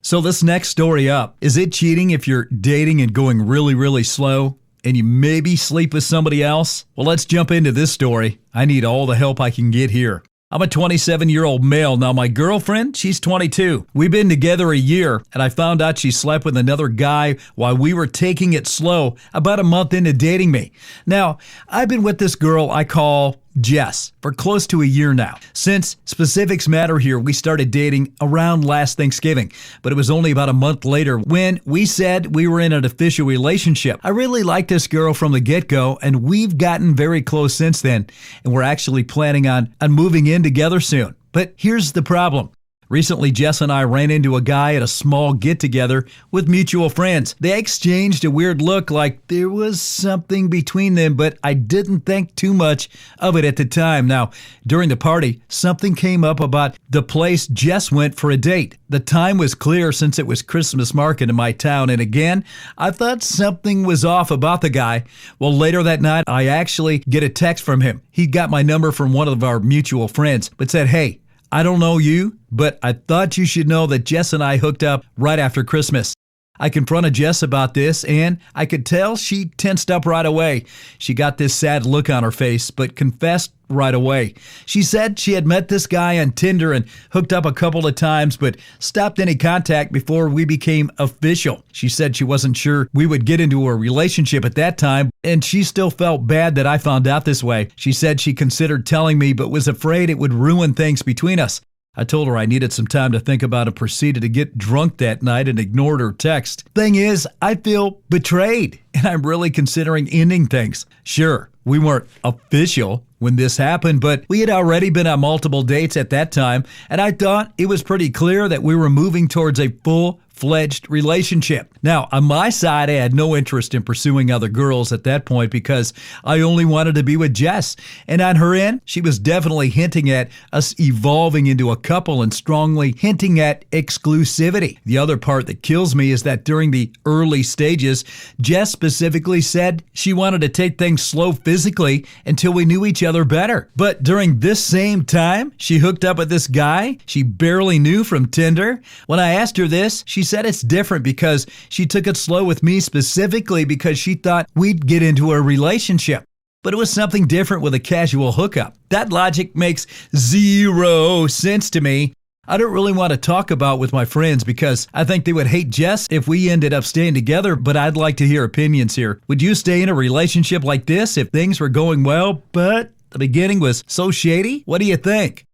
So this next story up, is it cheating if you're dating and going really, really slow and you maybe sleep with somebody else? Well, let's jump into this story. I need all the help I can get here. I'm a 27-year-old male. Now, my girlfriend, she's 22. We've been together a year, and I found out she slept with another guy while we were taking it slow about a month into dating me. Now, I've been with this girl I call Jess for close to a year now. Since specifics matter here, we started dating around last Thanksgiving, but it was only about a month later when we said we were in an official relationship. I really liked this girl from the get-go, and we've gotten very close since then, and we're actually planning on moving in together soon. But here's the problem. Recently, Jess and I ran into a guy at a small get-together with mutual friends. They exchanged a weird look like there was something between them, but I didn't think too much of it at the time. Now, during the party, something came up about the place Jess went for a date. The time was clear since it was Christmas market in my town, and again, I thought something was off about the guy. Well, later that night, I actually get a text from him. He got my number from one of our mutual friends, but said, "Hey, I don't know you, but I thought you should know that Jess and I hooked up right after Christmas." I confronted Jess about this, and I could tell she tensed up right away. She got this sad look on her face, but confessed right away. She said she had met this guy on Tinder and hooked up a couple of times, but stopped any contact before we became official. She said she wasn't sure we would get into a relationship at that time, and she still felt bad that I found out this way. She said she considered telling me, but was afraid it would ruin things between us. I told her I needed some time to think about it, proceeded to get drunk that night and ignored her text. Thing is, I feel betrayed, and I'm really considering ending things. Sure, we weren't official when this happened, but we had already been on multiple dates at that time, and I thought it was pretty clear that we were moving towards a full-fledged relationship. Now, on my side, I had no interest in pursuing other girls at that point because I only wanted to be with Jess. And on her end, she was definitely hinting at us evolving into a couple and strongly hinting at exclusivity. The other part that kills me is that during the early stages, Jess specifically said she wanted to take things slow physically until we knew each other better. But during this same time, she hooked up with this guy she barely knew from Tinder. When I asked her this, she said it's different because she took it slow with me specifically because she thought we'd get into a relationship. But it was something different with a casual hookup. That logic makes zero sense to me. I don't really want to talk about with my friends because I think they would hate Jess if we ended up staying together, but I'd like to hear opinions here. Would you stay in a relationship like this if things were going well, but the beginning was so shady? What do you think?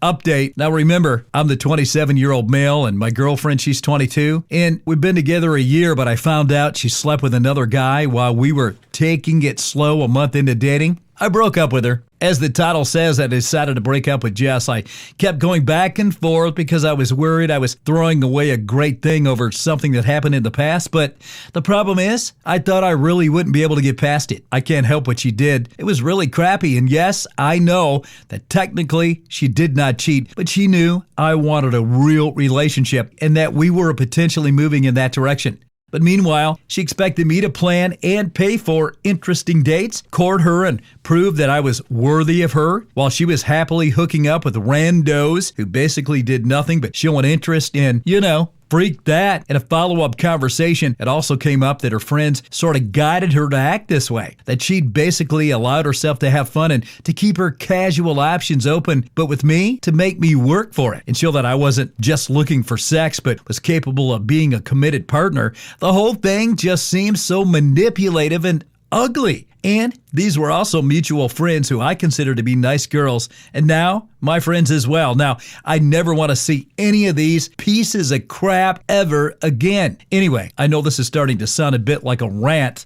Update. Now remember, I'm the 27-year-old male and my girlfriend, she's 22. And we've been together a year, but I found out she slept with another guy while we were taking it slow a month into dating. I broke up with her. As the title says, I decided to break up with Jess. I kept going back and forth because I was worried I was throwing away a great thing over something that happened in the past. But the problem is, I thought I really wouldn't be able to get past it. I can't help what she did. It was really crappy. And yes, I know that technically she did not cheat, but she knew I wanted a real relationship and that we were potentially moving in that direction. But meanwhile, she expected me to plan and pay for interesting dates, court her, and prove that I was worthy of her, while she was happily hooking up with randos who basically did nothing but show an interest in, freak that. In a follow-up conversation, it also came up that her friends sort of guided her to act this way, that she'd basically allowed herself to have fun and to keep her casual options open, but with me, to make me work for it and show that I wasn't just looking for sex, but was capable of being a committed partner. The whole thing just seems so manipulative and ugly. And these were also mutual friends who I consider to be nice girls, and now my friends as well. Now, I never want to see any of these pieces of crap ever again. Anyway, I know this is starting to sound a bit like a rant,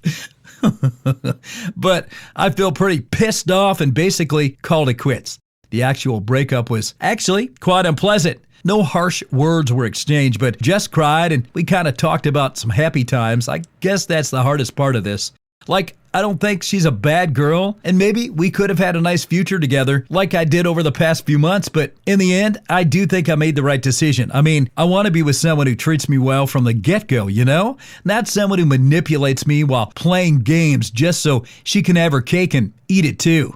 but I feel pretty pissed off and basically called it quits. The actual breakup was actually quite unpleasant. No harsh words were exchanged, but Jess cried and we kind of talked about some happy times. I guess that's the hardest part of this. I don't think she's a bad girl, and maybe we could have had a nice future together like I did over the past few months, but in the end, I do think I made the right decision. I mean, I want to be with someone who treats me well from the get-go, Not someone who manipulates me while playing games just so she can have her cake and eat it too.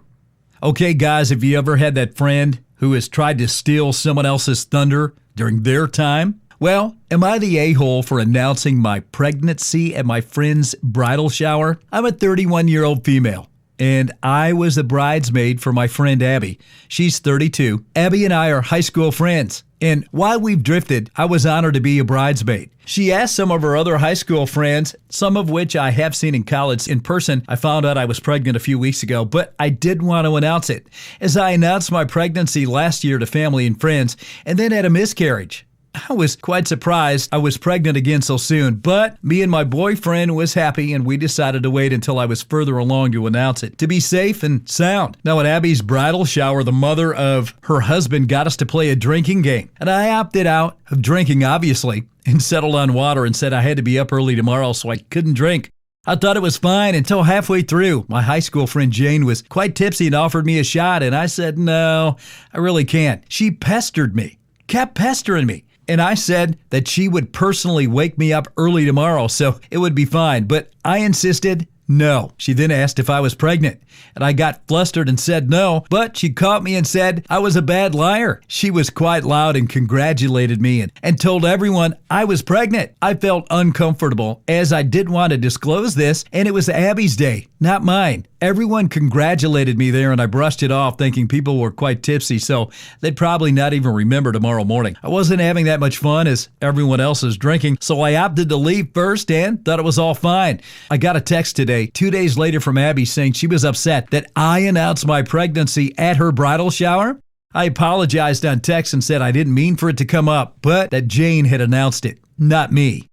Okay, guys, have you ever had that friend who has tried to steal someone else's thunder during their time? Well, am I the a-hole for announcing my pregnancy at my friend's bridal shower? I'm a 31-year-old female, and I was the bridesmaid for my friend Abby. She's 32. Abby and I are high school friends, and while we've drifted, I was honored to be a bridesmaid. She asked some of her other high school friends, some of which I have seen in college in person. I found out I was pregnant a few weeks ago, but I did want to announce it, as I announced my pregnancy last year to family and friends, and then had a miscarriage. I was quite surprised I was pregnant again so soon, but me and my boyfriend was happy, and we decided to wait until I was further along to announce it, to be safe and sound. Now, at Abby's bridal shower, the mother of her husband got us to play a drinking game, and I opted out of drinking, obviously, and settled on water and said I had to be up early tomorrow, so I couldn't drink. I thought it was fine until halfway through. My high school friend Jane was quite tipsy and offered me a shot, and I said, no, I really can't. She pestered me, kept pestering me. And I said that she would personally wake me up early tomorrow, so it would be fine. But I insisted no. She then asked if I was pregnant, and I got flustered and said no, but she caught me and said I was a bad liar. She was quite loud and congratulated me and told everyone I was pregnant. I felt uncomfortable as I didn't want to disclose this, and it was Abby's day, not mine. Everyone congratulated me there, and I brushed it off thinking people were quite tipsy, so they'd probably not even remember tomorrow morning. I wasn't having that much fun as everyone else was drinking, so I opted to leave first and thought it was all fine. I got a text today, 2 days later, from Abby saying she was upset that I announced my pregnancy at her bridal shower. I apologized on text and said I didn't mean for it to come up, but that Jane had announced it, not me.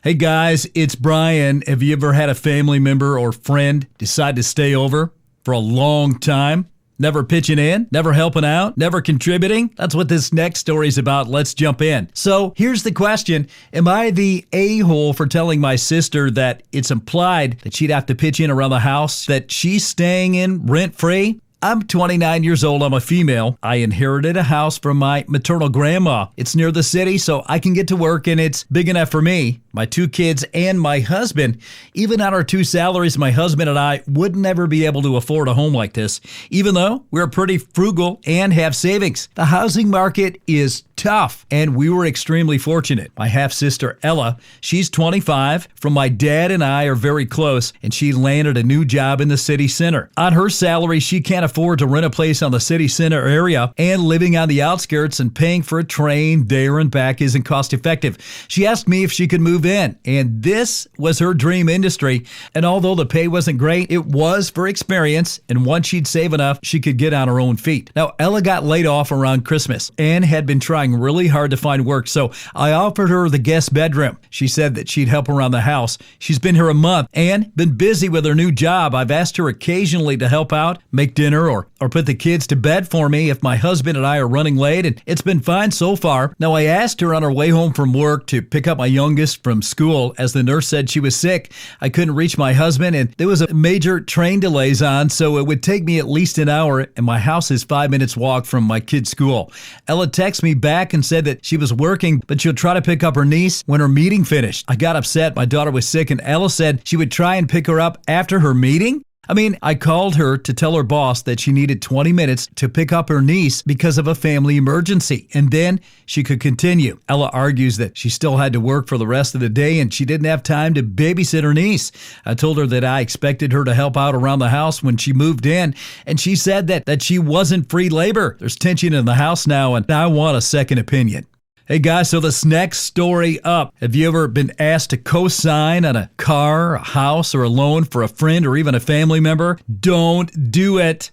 Hey guys, it's Brian. Have you ever had a family member or friend decide to stay over for a long time? Never pitching in, never helping out, never contributing? That's what this next story is about. Let's jump in. So here's the question. Am I the a-hole for telling my sister that it's implied that she'd have to pitch in around the house that she's staying in rent-free? I'm 29 years old. I'm a female. I inherited a house from my maternal grandma. It's near the city, so I can get to work, and it's big enough for me, my 2 kids, and my husband. Even on our 2 salaries, my husband and I would never be able to afford a home like this, even though we're pretty frugal and have savings. The housing market is tough, and we were extremely fortunate. My half-sister, Ella, she's 25. From my dad and I are very close, and she landed a new job in the city center. On her salary, she can't afford to rent a place on the city center area, and living on the outskirts and paying for a train there and back isn't cost effective. She asked me if she could move in, and this was her dream industry. And although the pay wasn't great, it was for experience, and once she'd save enough, she could get on her own feet. Now, Ella got laid off around Christmas and had been trying really hard to find work, so I offered her the guest bedroom. She said that she'd help around the house. She's been here a month and been busy with her new job. I've asked her occasionally to help out, make dinner, or put the kids to bed for me if my husband and I are running late, and it's been fine so far. Now, I asked her on her way home from work to pick up my youngest from school, as the nurse said she was sick. I couldn't reach my husband, and there was a major train delays on, so it would take me at least an hour, and my house is 5 minutes walk from my kid's school. Ella texted me back and said that she was working, but she'll try to pick up her niece when her meeting finished. I got upset. My daughter was sick, and Ella said she would try and pick her up after her meeting. I called her to tell her boss that she needed 20 minutes to pick up her niece because of a family emergency, and then she could continue. Ella argues that she still had to work for the rest of the day and she didn't have time to babysit her niece. I told her that I expected her to help out around the house when she moved in, and she said that she wasn't free labor. There's tension in the house now, and I want a second opinion. Hey guys, so this next story up. Have you ever been asked to co-sign on a car, a house, or a loan for a friend or even a family member? Don't do it.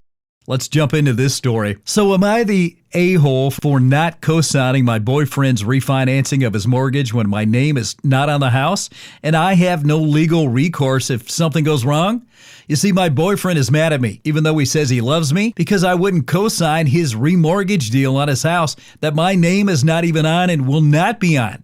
Let's jump into this story. So am I the a-hole for not co-signing my boyfriend's refinancing of his mortgage when my name is not on the house and I have no legal recourse if something goes wrong? You see, my boyfriend is mad at me, even though he says he loves me, because I wouldn't co-sign his remortgage deal on his house that my name is not even on and will not be on.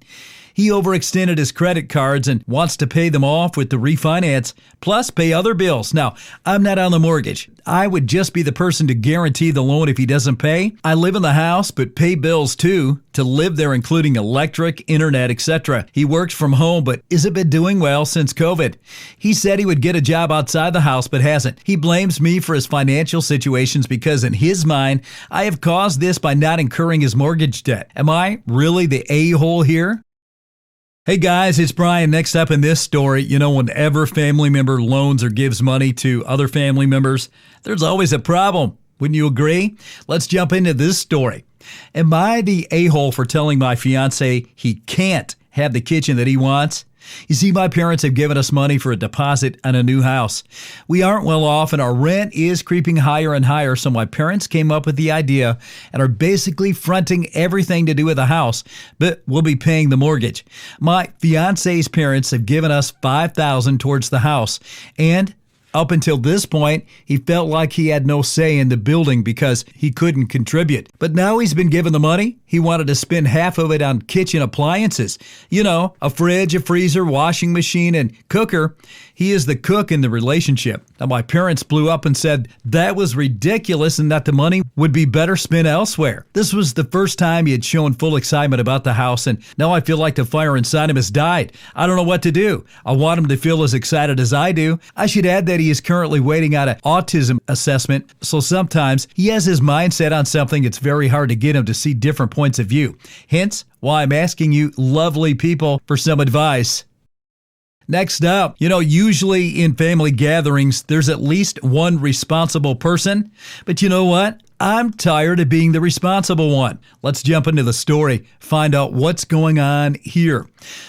He overextended his credit cards and wants to pay them off with the refinance, plus pay other bills. Now, I'm not on the mortgage. I would just be the person to guarantee the loan if he doesn't pay. I live in the house, but pay bills too, to live there, including electric, internet, etc. He works from home, but isn't been doing well since COVID. He said he would get a job outside the house, but hasn't. He blames me for his financial situations because in his mind, I have caused this by not incurring his mortgage debt. Am I really the a-hole here? Hey guys, it's Brian. Next up in this story, whenever family member loans or gives money to other family members, there's always a problem. Wouldn't you agree? Let's jump into this story. Am I the a-hole for telling my fiance he can't have the kitchen that he wants? You see, my parents have given us money for a deposit on a new house. We aren't well off and our rent is creeping higher and higher, so my parents came up with the idea and are basically fronting everything to do with the house, but we'll be paying the mortgage. My fiance's parents have given us $5,000 towards the house, and up until this point, he felt like he had no say in the building because he couldn't contribute. But now he's been given the money. He wanted to spend half of it on kitchen appliances. A fridge, a freezer, washing machine, and cooker. He is the cook in the relationship. Now, my parents blew up and said that was ridiculous and that the money would be better spent elsewhere. This was the first time he had shown full excitement about the house, and now I feel like the fire inside him has died. I don't know what to do. I want him to feel as excited as I do. I should add that he is currently waiting on an autism assessment, so sometimes he has his mindset on something. It's very hard to get him to see different points of view. Hence, why I'm asking you lovely people for some advice. Next up, usually in family gatherings, there's at least one responsible person. But you know what? I'm tired of being the responsible one. Let's jump into the story, find out what's going on here.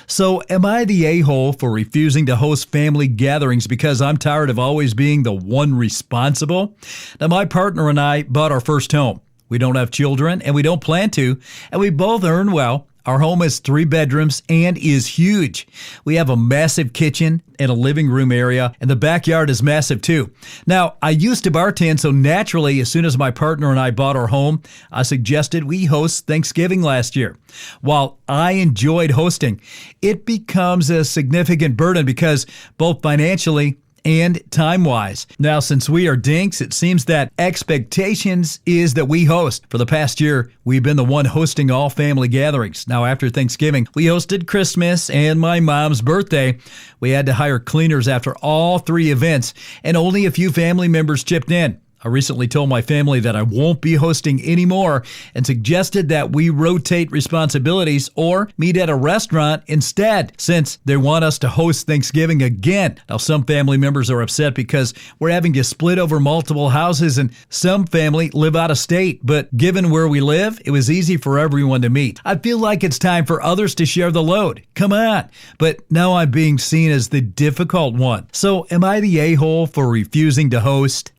So, am I the a-hole for refusing to host family gatherings because I'm tired of always being the one responsible? Now, my partner and I bought our first home. We don't have children, and we don't plan to, and we both earn well. Our home has 3 bedrooms and is huge. We have a massive kitchen and a living room area, and the backyard is massive too. Now, I used to bartend, so naturally, as soon as my partner and I bought our home, I suggested we host Thanksgiving last year. While I enjoyed hosting, it becomes a significant burden because both financially and time-wise. Now, since we are dinks, it seems that expectations is that we host. For the past year, we've been the one hosting all family gatherings. Now, after Thanksgiving, we hosted Christmas and my mom's birthday. We had to hire cleaners after all 3 events, and only a few family members chipped in. I recently told my family that I won't be hosting anymore and suggested that we rotate responsibilities or meet at a restaurant instead, since they want us to host Thanksgiving again. Now, some family members are upset because we're having to split over multiple houses and some family live out of state. But given where we live, it was easy for everyone to meet. I feel like it's time for others to share the load. Come on. But now I'm being seen as the difficult one. So am I the a-hole for refusing to host?